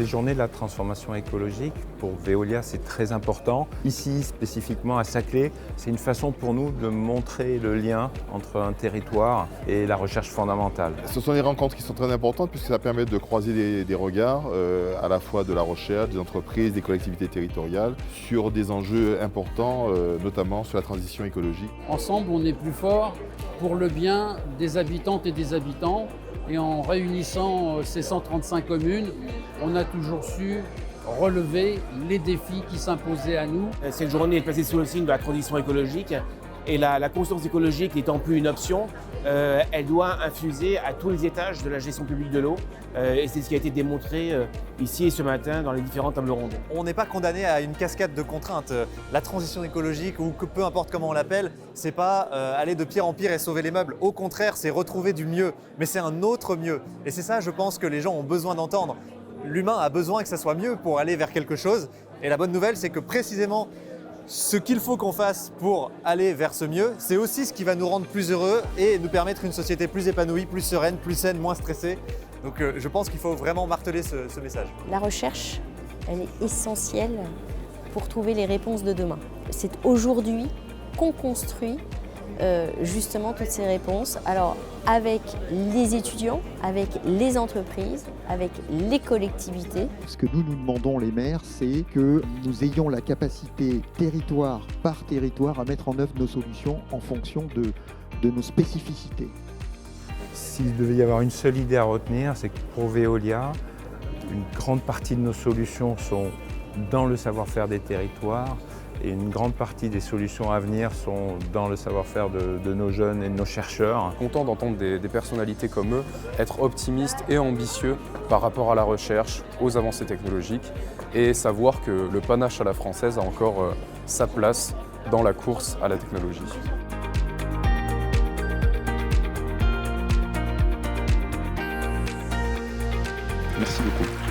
Ces journées de la transformation écologique, pour Veolia, c'est très important. Ici, spécifiquement à Saclay, c'est une façon pour nous de montrer le lien entre un territoire et la recherche fondamentale. Ce sont des rencontres qui sont très importantes puisque ça permet de croiser des regards à la fois de la recherche, des entreprises, des collectivités territoriales sur des enjeux importants, notamment sur la transition écologique. Ensemble, on est plus fort pour le bien des habitantes et des habitants. Et en réunissant ces 135 communes, on a toujours su relever les défis qui s'imposaient à nous. Cette journée est placée sous le signe de la transition écologique et la conscience écologique n'étant plus une option, elle doit infuser à tous les étages de la gestion publique de l'eau et c'est ce qui a été démontré ici et ce matin dans les différentes tables rondes. On n'est pas condamné à une cascade de contraintes. La transition écologique, ou que peu importe comment on l'appelle, c'est pas aller de pire en pire et sauver les meubles. Au contraire, c'est retrouver du mieux, mais c'est un autre mieux. Et c'est ça, je pense, que les gens ont besoin d'entendre. L'humain a besoin que ça soit mieux pour aller vers quelque chose. Et la bonne nouvelle, c'est que précisément, ce qu'il faut qu'on fasse pour aller vers ce mieux, c'est aussi ce qui va nous rendre plus heureux et nous permettre une société plus épanouie, plus sereine, plus saine, moins stressée. Donc je pense qu'il faut vraiment marteler ce message. La recherche, elle est essentielle pour trouver les réponses de demain. C'est aujourd'hui qu'on construit justement toutes ces réponses. Alors avec les étudiants, avec les entreprises, avec les collectivités. Ce que nous demandons les maires, c'est que nous ayons la capacité territoire par territoire à mettre en œuvre nos solutions en fonction de nos spécificités. S'il devait y avoir une seule idée à retenir, c'est que pour Veolia, une grande partie de nos solutions sont dans le savoir-faire des territoires et une grande partie des solutions à venir sont dans le savoir-faire de nos jeunes et de nos chercheurs. Content d'entendre des personnalités comme eux être optimistes et ambitieux par rapport à la recherche, aux avancées technologiques et savoir que le panache à la française a encore sa place dans la course à la technologie. Merci beaucoup.